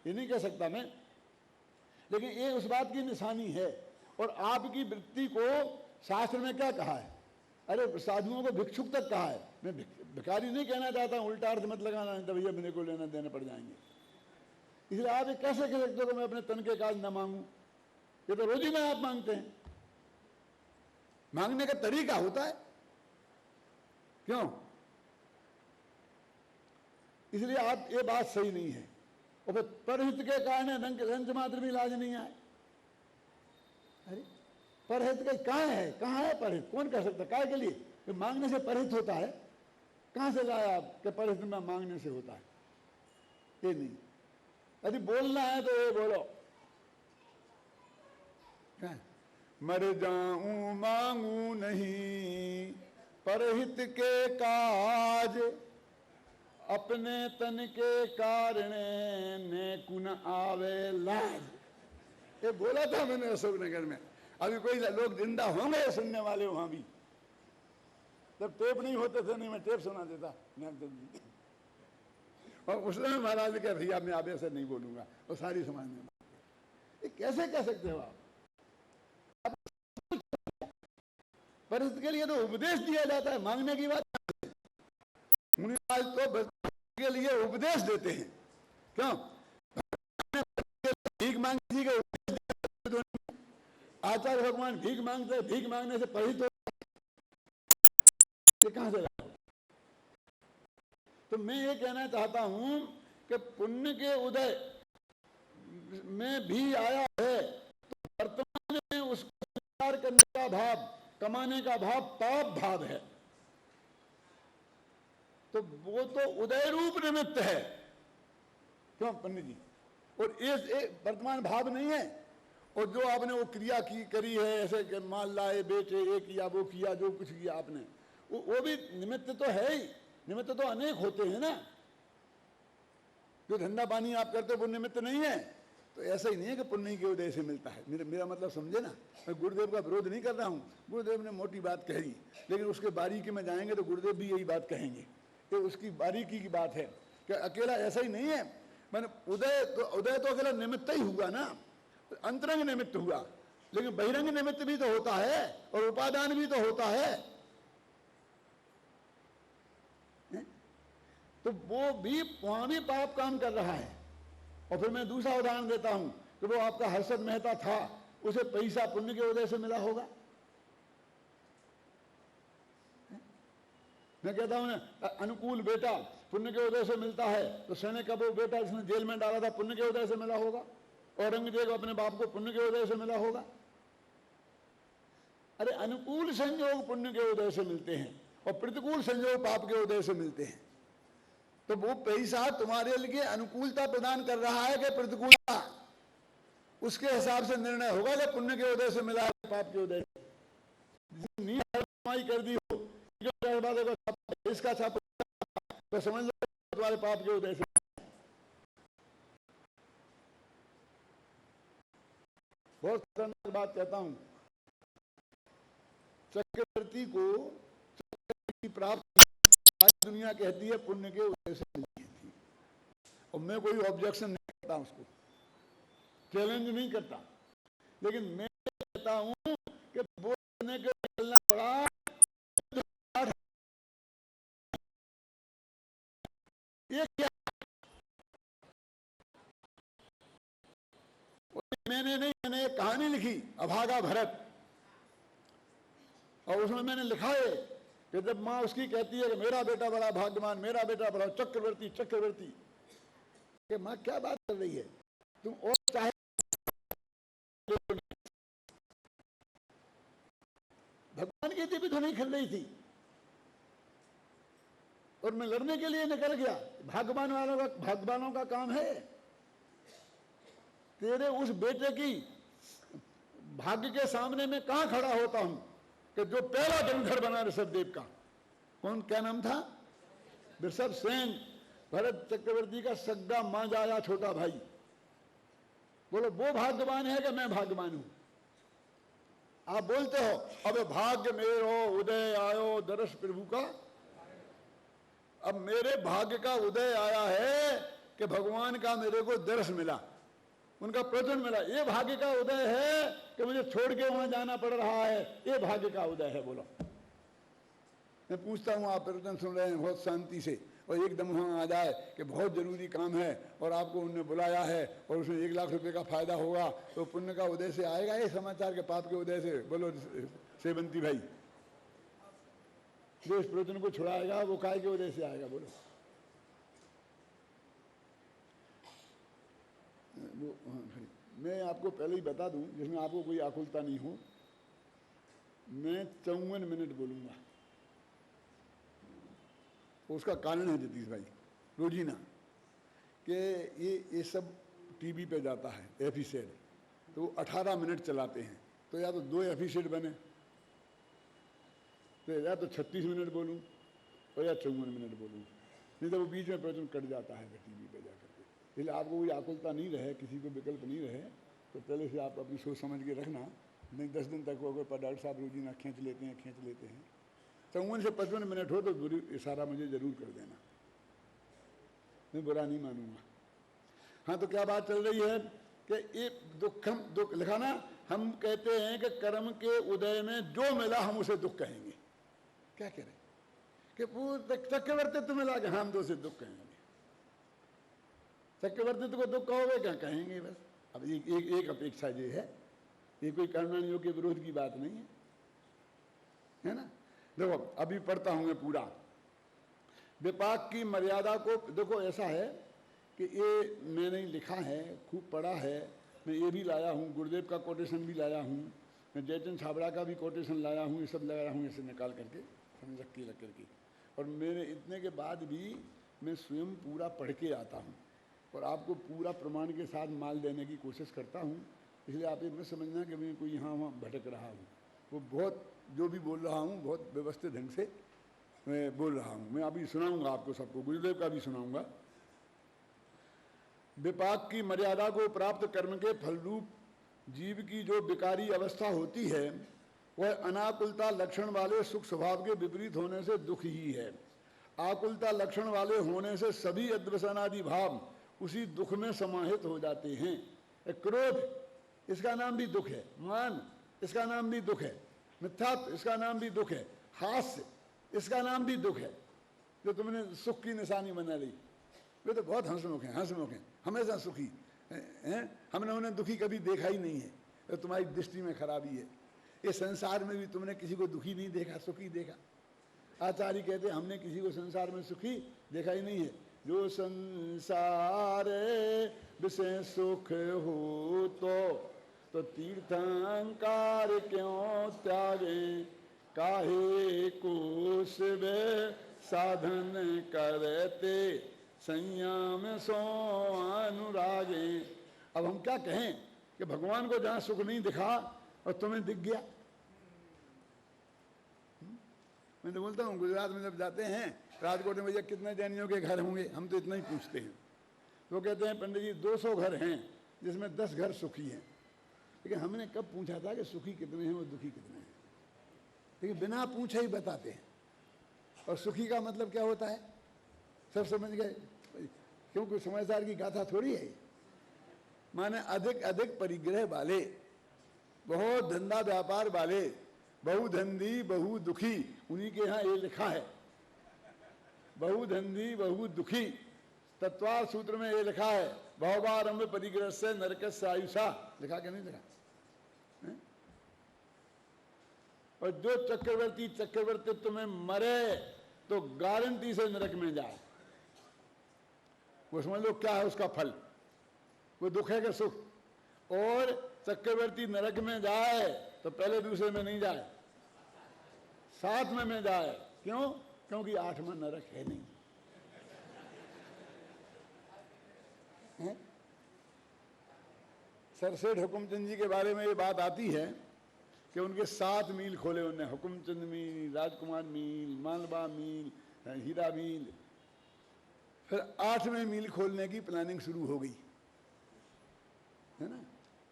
ये नहीं कह सकता मैं, लेकिन ये उस बात की निशानी है। और आपकी वृत्ति को शास्त्र में क्या कहा है? अरे साधुओं को भिक्षुक तक कहा है। मैं भिखारी नहीं कहना चाहता हूँ, उल्टा अर्थ मत लगाना, नहीं तो भैया मेरे को लेना देने पड़ जाएंगे। इसलिए आप ये कैसे कह सकते हो कि मैं अपने तन के काज न मांगू? ये तो रोजी में आप मांगते हैं। मांगने का तरीका होता है, क्यों? इसलिए आप ये बात सही नहीं है। और फिर परहित के कारण रंच मात्र भी लाज नहीं आए। अरे परहित के कहाँ है परहित? कौन कह सकता? काय के लिए? कि मांगने से परहित होता है? कहां से लाया आप कि परहित में मांगने से होता है? ये नहीं। यदि बोलना है तो ये बोलो, मर जाऊं मांगू नहीं परहित के काज, अपने तन के कारण ने कुन आवे लाज। ये बोला था मैंने अशोकनगर में। अभी कोई लोग जिंदा होंगे सुनने वाले वहां भी। जब टेप नहीं होते थे, नहीं मैं टेप सुना देता। और उसने महाराज ने कहा भैया मैं आगे से नहीं बोलूंगा, वो सारी समाज में। ये कैसे कह सकते हो आप? पर इसके लिए तो उपदेश दिया जाता है, मांगने की बात। मुनिराज तो के लिए उपदेश देते हैं। क्यों? भीख मांगने का उपदेश दिया। आचार्य भगवान भीख मांगते, भीख मांगने से परिहित हो, ये कहां से? तो मैं ये कहना चाहता हूं कि पुण्य के उदय में भी आया है, तो वर्तमान में उसको स्वीकार करने का भाव, कमाने का भाव पाप भाव है। तो वो तो उदय रूप निमित्त है। क्यों पंडित जी? और ये वर्तमान भाव नहीं है। और जो आपने वो क्रिया करी है, ऐसे माल लाए बेचे, ये किया वो किया, जो कुछ किया आपने, वो भी निमित्त तो है ही। निमित्त तो अनेक होते हैं ना। जो धंधा पानी आप करते हो वो निमित्त नहीं है। तो ऐसा ही नहीं है कि पुण्य के उदय से मिलता है। मेरा मतलब समझे ना। मैं गुरुदेव का विरोध नहीं कर रहा हूँ। गुरुदेव ने मोटी बात कह दी, लेकिन उसके बारीकी में जाएंगे तो गुरुदेव भी यही बात कहेंगे। तो उसकी बारीकी की बात है कि अकेला ऐसा ही नहीं है, मैंने उदय तो अकेला निमित्त ही हुआ ना, अंतरंग निमित्त हुआ, लेकिन बहिरंग निमित्त भी तो होता है और उपादान भी तो होता है। तो वो भी वहां भी पाप काम कर रहा है। और फिर मैं दूसरा उदाहरण देता हूं कि वो आपका हर्षद मेहता था, उसे पैसा पुण्य के उदय से मिला होगा। मैं कहता हूं ना, अनुकूल बेटा पुण्य के उदय से मिलता है, तो सैनिक का वो बेटा जिसने जेल में डाला था पुण्य के उदय से मिला होगा। औरंगजेब अपने बाप को पुण्य के उदय से मिला होगा। अरे अनुकूल संयोग पुण्य के उदय से मिलते हैं और प्रतिकूल संयोग पाप के उदय से मिलते हैं। तो वो पैसा तुम्हारे लिए अनुकूलता प्रदान कर रहा है कि प्रतिकूलता, उसके हिसाब से निर्णय होगा कि पुण्य के उदय से मिला है पाप के उदय से। नीति कर दी हो इसका छाप तो समझ लो तुम्हारे पाप के उदय से। बहुत खतरनाक बात कहता हूं, चक्रवर्ती को चक्रवर्ती प्राप्त आज दुनिया कहती है पुण्य के उदय से मिली थी, और मैं कोई ऑब्जेक्शन नहीं करता, उसको चैलेंज नहीं करता, लेकिन मैं कहता हूं कि बोलने के चलना पड़ा। ये क्या मैंने एक कहानी लिखी अभागा भरत, और उसमें मैंने लिखा है कि जब माँ उसकी कहती है कि मेरा बेटा बड़ा भाग्यवान, मेरा बेटा बड़ा चक्रवर्ती चक्रवर्ती, कि माँ क्या बात कर रही है तुम, और चाहे भगवान की देवी तो नहीं खेल रही थी, और मैं लड़ने के लिए निकल गया। भगवानों का काम है। तेरे उस बेटे की भाग्य के सामने में कहां खड़ा होता हूं कि जो पहला धनुधर बना ऋषभदेव का, कौन क्या नाम था, ऋषभ सेन, भरत चक्रवर्ती का सग्गा मां जाया छोटा भाई। बोलो वो भाग्यवान है कि मैं भाग्यवान हूं? आप बोलते हो अब भाग्य मेरो उदय आयो दरस प्रभु का। अब मेरे भाग्य का उदय आया है कि भगवान का मेरे को दर्श मिला, उनका प्रवचन मिला। ये भाग्य का उदय है कि मुझे छोड़ के वहां जाना पड़ रहा है, ये भाग्य का उदय है। बोलो, मैं पूछता हूं, आप प्रवचन सुन रहे हैं बहुत शांति से, और एकदम वहां आ जाए कि बहुत जरूरी काम है और आपको उन्होंने बुलाया है और उसमें 1 लाख रुपए का फायदा होगा, तो पुण्य का उदय से आएगा ये समाचार के पाप के उदय से? बोलो सेवंती भाई, जो इस प्रवचन को छुड़ाएगा वो काय के उदय से आएगा? बोलो। मैं आपको पहले ही बता दूं, जिसमें आपको कोई आकुलता नहीं हो, मैं 54 मिनट बोलूंगा। उसका कारण है जतीश भाई रोजीना कि ये सब टीवी पे जाता है एपिसोड, तो 18 मिनट चलाते हैं, तो या तो 2 एपिसोड बने, तो या तो 36 मिनट बोलूं और या 54 मिनट बोलूं, नहीं तो वो बीच में प्रवचन कट जाता है टीवी पे जाकर के। इसलिए आपको कोई आकुलता नहीं रहे, किसी को विकल्प नहीं रहे, तो पहले से आप अपनी सोच समझ के रखना। नहीं 10 दिन तक अगर डॉक्टर साहब रोजीना खींच लेते हैं 54 से 55 मिनट हो तो इशारा मुझे जरूर कर देना, मैं बुरा नहीं मानूंगा। हाँ, तो क्या बात चल रही है कि ये दुख लिखा ना, हम कहते हैं कि कर्म के उदय में जो मिला हम उसे दुख कहेंगे। क्या करें कि चक्रवर्तित्व मिला कि हम तो उसे दुख कहेंगे। चक्रवर्तित्व को दुख कहोगे क्या कहेंगे? बस अब एक अपेक्षा ये है, ये कोई कर्मनियों के विरोध की बात नहीं है ना। देखो अभी पढ़ता हूं मैं पूरा। विपाक की मर्यादा को देखो, ऐसा है कि ये मैंने लिखा है, खूब पढ़ा है, मैं ये भी लाया हूँ, गुरुदेव का कोटेशन भी लाया हूँ, मैं जयचंद छाबड़ा का भी कोटेशन लाया हूँ, ये सब लाया हूँ ऐसे निकाल करके समझ रखी लग करके। और मेरे इतने के बाद भी मैं स्वयं पूरा पढ़ के आता हूँ और आपको पूरा प्रमाण के साथ माल देने की कोशिश करता हूँ। इसलिए आप ये मत समझना कि मैं कोई यहाँ वहाँ भटक रहा हूँ। वो बहुत जो भी बोल रहा हूँ बहुत व्यवस्थित ढंग से मैं बोल रहा हूँ। मैं अभी सुनाऊंगा आपको सबको, गुरुदेव का भी सुनाऊंगा। विपाक की मर्यादा को प्राप्त कर्म के फलरूप जीव की जो विकारी अवस्था होती है वह अनाकुलता लक्षण वाले सुख स्वभाव के विपरीत होने से दुख ही है। आकुलता लक्षण वाले होने से सभी अध्यवसानादि भाव उसी दुख में समाहित हो जाते हैं। क्रोध, इसका नाम भी दुख है। मान, इसका नाम भी दुख है। मिथ्यात्व, इसका नाम भी दुख है। हास्य, इसका नाम भी दुख है। जो तुमने सुख की निशानी बना ली, वे तो बहुत हंसमुख हैं, हंसमुख हैं, हमेशा सुखी हैं। हमने उन्हें दुखी कभी देखा ही नहीं है। तो तुम्हारी दृष्टि में खराबी है। इस संसार में भी तुमने किसी को दुखी नहीं देखा, सुखी देखा। आचार्य कहते हैं हमने किसी को संसार में सुखी देखा ही नहीं है। जो संसार विषय सुख हो तो तीर्थंकार क्यों त्यागे, काहे को शिव साधन करते संयम सो अनुरागे। अब हम क्या कहें कि भगवान को जहां सुख नहीं दिखा और तुम्हें दिख गया। मैं तो बोलता हूँ गुजरात में जब जाते हैं, राजकोट में भैया कितने जैनियों के घर होंगे, हम तो इतना ही पूछते हैं। वो कहते हैं पंडित जी 200 घर हैं जिसमें 10 घर सुखी हैं। लेकिन हमने कब पूछा था कि सुखी कितने हैं और दुखी कितने हैं? लेकिन बिना पूछे ही बताते हैं। और सुखी का मतलब क्या होता है सब समझ गए, क्योंकि समझदार की गाथा थोड़ी है। माने अधिक अधिक परिग्रह वाले, बहुत धंधा व्यापार वाले, बहुधंधी बहु दुखी, उन्हीं के यहाँ ये लिखा है। बहुधंधी बहु दुखी तत्वार सूत्र में ये लिखा है, बहुबारंभ परिग्रह से नरक आयुषा। लिखा क्या नहीं लिखा? और जो चक्रवर्ती में मरे तो गारंटी से नरक में जाए। वो समझ लो क्या है उसका फल, वो दुख है कि सुख। और चक्रवर्ती नरक में जाए तो पहले दूसरे में नहीं जाए, 7 में जाए। क्यों? क्योंकि 8वां नरक है नहीं। सरसेठ हुकुमचंद जी के बारे में ये बात आती है कि उनके 7 मील खोले उन्होंने। हुकुमचंद मील, राजकुमार मील, मालवा मील, हीरा मील। फिर 8वें मील खोलने की प्लानिंग शुरू हो गई, है ना।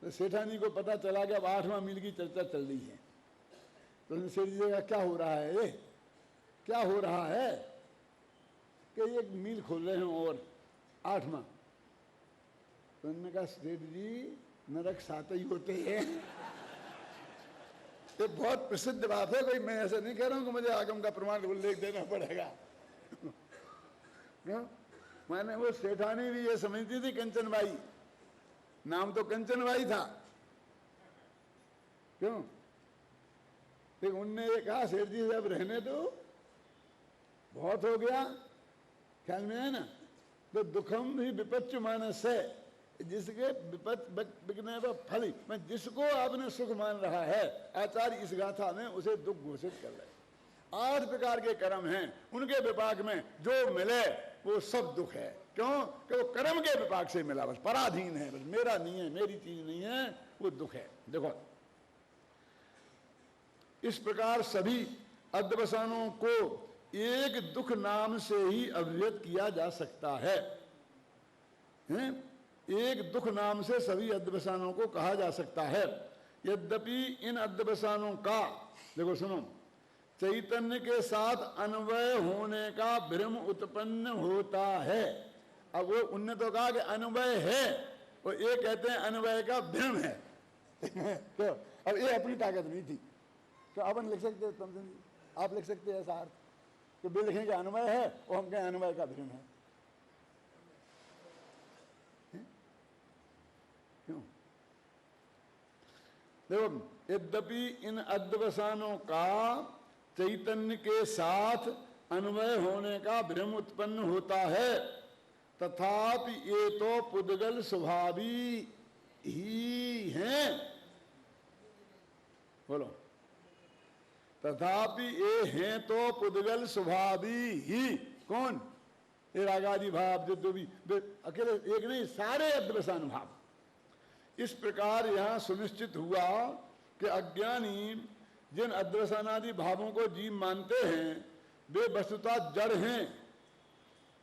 तो सेठानी को पता चला कि अब 8वां मील की चर्चा चल रही है। तो उन्होंने सेठ जी कहा क्या हो रहा है, ये क्या हो रहा है कि ये मील खोल रहे हैं और 8वां। तो उन्होंने कहा सेठ जी नरक 7 ही होते हैं। ये बहुत प्रसिद्ध बात है, कोई मैं ऐसा नहीं कह रहा हूं कि मुझे आगम का प्रमाण उल्लेख देना पड़ेगा। क्यों? मैंने वो सेठानी भी ये समझती थी कंचनबाई, नाम तो कंचनबाई था। क्यों? फिर उनने ये कहा सेठ जी जब रहने दो, बहुत हो गया, ख्याल में है ना। तो दुखम भी विपच्च मानस है, जिसके विपत्त बिकने पर फल, मैं जिसको आपने सुख मान रहा है, आचार्य इस गाथा में उसे दुख घोषित कर रहे। 8 प्रकार के कर्म हैं, उनके विपाक में जो मिले वो सब दुख है। क्यों? कि वो कर्म के विपाक से मिला, बस पराधीन है, बस मेरा नहीं है, मेरी चीज नहीं है, वो दुख है। देखो इस प्रकार सभी अध्यवसानों को एक दुख नाम से ही अभिव्यक्त किया जा सकता है, हैं? एक दुख नाम से सभी अध्यवसानों को कहा जा सकता है। यद्यपि इन अध्यवसानों का, देखो सुनो, चैतन्य के साथ अन्वय होने का भ्रम उत्पन्न होता है। अब वो उनने तो कहा कि अन्वय है, और ये कहते हैं अन्वय का भ्रम है। तो अब ये अपनी ताकत नहीं थी, तो अपन लिख सकते, आप लिख सकते हैं ऐसा अर्थ कि वे लिखेंगे अन्वय है और हम कहें अन्वय का भ्रम है। क्यों? देखो यद्यपि इन अध्यवसानों का चैतन्य के साथ अन्वय होने का भ्रम उत्पन्न होता है, तथापि ये तो पुद्गल स्वभावी ही हैं। बोलो, तथापि ये हैं तो पुद्गल स्वभावी ही। कौन? ये रागादि भाव जो भी अकेले एक नहीं, सारे अध्यवसान भाव। इस प्रकार यहां सुनिश्चित हुआ कि अज्ञानी जिन अध्यवसानादि भावों को जीव मानते हैं वे वस्तुतः जड़ हैं,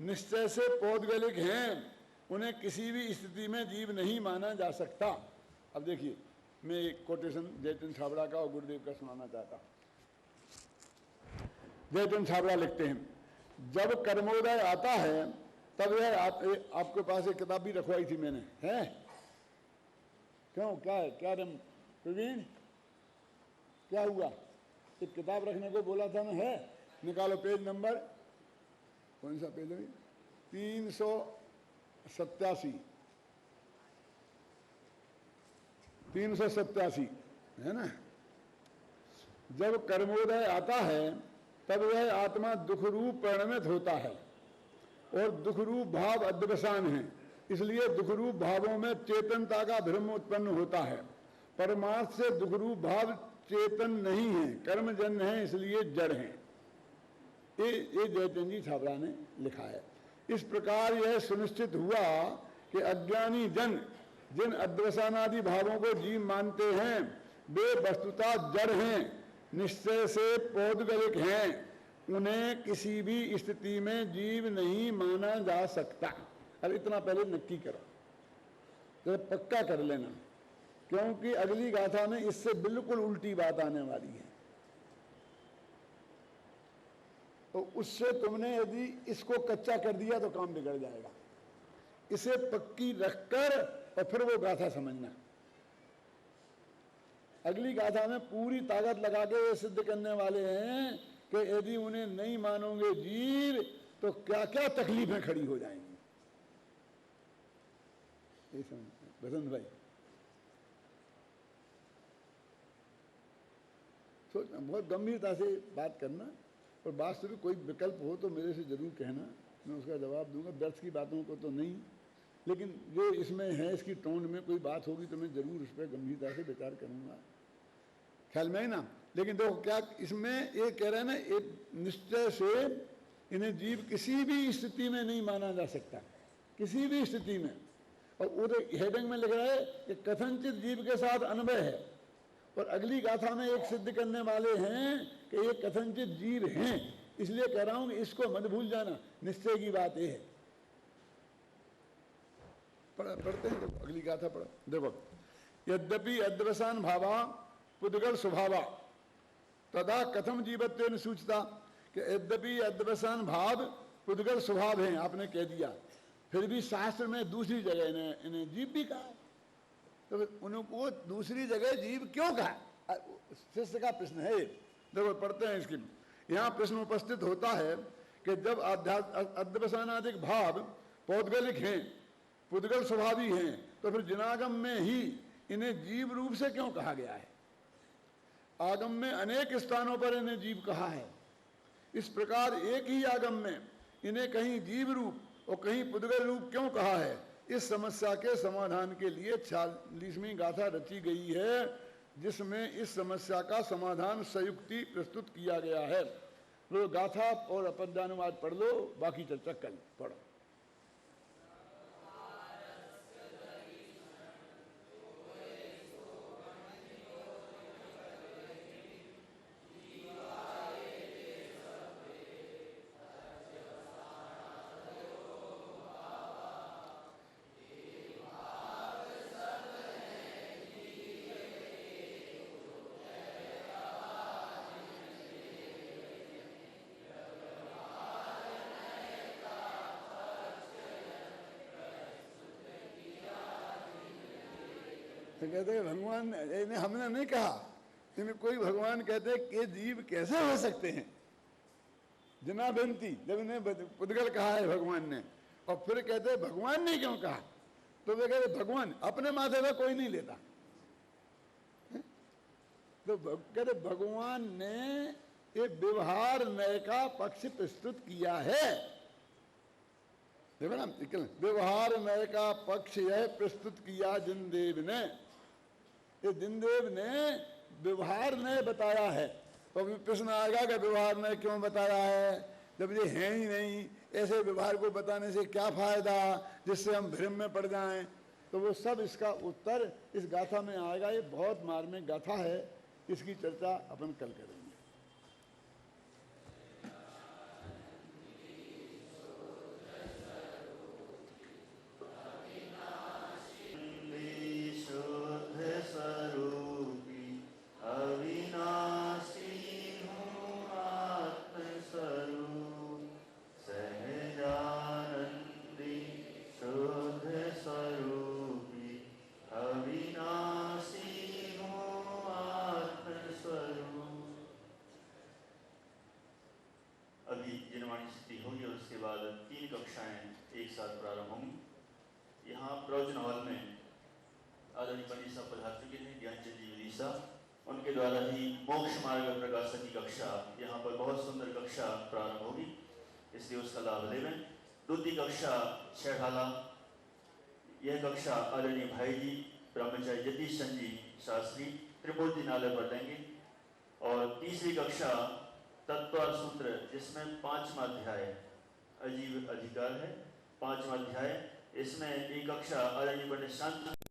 निश्चय से पौद्गलिक हैं, उन्हें किसी भी स्थिति में जीव नहीं माना जा सकता। अब देखिए मैं एक कोटेशन जयचंद छाबड़ा का और गुरुदेव का सुनाना चाहता हूं। जयचंद छाबड़ा लिखते हैं, जब कर्मोदय आता है तब यह आपके पास एक किताब भी रखवाई थी मैंने, है क्यों, क्या है, क्या रम प्रवीण, क्या हुआ? एक किताब रखने को बोला था ना, है, निकालो पेज नंबर, कौन सा पेज है? 387 है ना। जब कर्मोदय आता है तब वह आत्मा दुख रूप परिणमित होता है और दुख रूप भाव अध्यवसान है, इसलिए दुख रूप भावों में चेतनता का भ्रम उत्पन्न होता है। परमार्थ से दुख रूप भाव चेतन नहीं है, कर्मजन्य है, इसलिए जड़ है। ये जयचंद जी छाबड़ा ने लिखा है। इस प्रकार यह सुनिश्चित हुआ कि अज्ञानी जन जिन अध्यवसानादि भावों को जीव मानते हैं वे वस्तुतः जड़ हैं, निश्चय से पौद्गलिक हैं, उन्हें किसी भी स्थिति में जीव नहीं माना जा सकता। अब इतना पहले नक्की करो, तो पक्का कर लेना, क्योंकि अगली गाथा में इससे बिल्कुल उल्टी बात आने वाली है। तो उससे तुमने यदि इसको कच्चा कर दिया तो काम बिगड़ जाएगा। इसे पक्की रखकर और फिर वो गाथा समझना। अगली गाथा में पूरी ताकत लगा के ये सिद्ध करने वाले हैं कि यदि उन्हें नहीं मानोगे जीव तो क्या क्या तकलीफें खड़ी हो जाएंगी। ये समझ बसंत भाई, सोचना, बहुत गंभीरता से बात करना, और वास्तविक कोई विकल्प हो तो मेरे से जरूर कहना, मैं उसका जवाब दूंगा। व्यर्थ की बातों को तो नहीं, लेकिन जो इसमें है इसकी टोन में कोई बात होगी तो मैं जरूर उस पर गंभीरता से विचार करूंगा, ख्याल में है ना। लेकिन देखो क्या इसमें ये कह रहे हैं ना, एक निश्चय से इन्हें जीव किसी भी स्थिति में नहीं माना जा सकता, किसी भी स्थिति में। और उधर हेडिंग में लिख रहा है कि कथनचित जीव के साथ अनवय है, और अगली गाथा में एक सिद्ध करने वाले हैं कि ये कथनचित जीव हैं। इसलिए कह रहा हूं कि इसको मत भूल जाना, निश्चय की बात ये है। पढ़ते हैं, देखो अगली गाथा पढ़ो। देखो, यद्यपि अध्यवसान भावा पुद्गल स्वभावा तदा कथम जीवत्वेन सूचता, कि यद्यपि अध्यवसान भाव पुद्गल स्वभाव है, आपने कह दिया, फिर भी शास्त्र में दूसरी जगह इन्हें जीव भी कहा, तो उनको दूसरी जगह जीव क्यों कहा? शिष्य का प्रश्न है। देखो पढ़ते हैं इसकी, यहाँ प्रश्न उपस्थित होता है कि जब अध्यवसानादिक भाव पौद्गलिक हैं, पुद्गल स्वभावी हैं, तो फिर जिनागम में ही इन्हें जीव रूप से क्यों कहा गया है? आगम में अनेक स्थानों पर इन्हें जीव कहा है। इस प्रकार एक ही आगम में इन्हें कहीं जीव रूप और कहीं पुद्गल रूप क्यों कहा है? इस समस्या के समाधान के लिए 46वीं गाथा रची गई है, जिसमें इस समस्या का समाधान संयुक्ति प्रस्तुत किया गया है। तो गाथा और अपद्यानुवाद पढ़ लो, बाकी चर्चा कल पढ़ो। तो कहते हैं भगवान, हमने नहीं कहा, इन्हें कोई भगवान कहते कि जीव कैसे हो सकते हैं, जना बेनती, जब इन्हें पुद्गल कहा है भगवान ने, और फिर कहते भगवान ने क्यों कहा, तो वे कहते भगवान अपने माथे पर कोई नहीं लेता। तो कहते भगवान ने ये व्यवहार नय का पक्ष प्रस्तुत किया है। देखो ना, व्यवहार नय का पक्ष यह प्रस्तुत किया जिनदेव ने, ये जिनदेव ने व्यवहार नय बताया है। तो अभी प्रश्न आएगा कि व्यवहार नय क्यों बताया है, जब ये है ही नहीं, ऐसे व्यवहार को बताने से क्या फायदा जिससे हम भ्रम में पड़ जाएं। तो वो सब इसका उत्तर इस गाथा में आएगा। ये बहुत मार्मिक गाथा है, इसकी चर्चा अपन कल करेंगे। कक्षाएं एक साथ प्रारंभ होंगी। यहाँ प्रवचन हॉल में आदरणीय पंडित साहब पधार चुके हैं, ज्ञानचंद जी विधि साहब, उनके द्वारा ही मोक्ष मार्ग प्रकाशक की कक्षा यहाँ पर बहुत सुंदर कक्षा प्रारंभ होगी, इसलिए उसका लाभ लेवें। द्वितीय कक्षा छेड़ाला, यह कक्षा आदरणीय भाई जी ब्रह्मचारी जगदीश चंद जी शास्त्री त्रिमूर्ति नाले पर देंगे। और तीसरी कक्षा तत्व सूत्र, जिसमें 5वां अध्याय अजीब अधिकार है, 5वां अध्याय, इसमें एक कक्षा आदरणीय पंडित शांत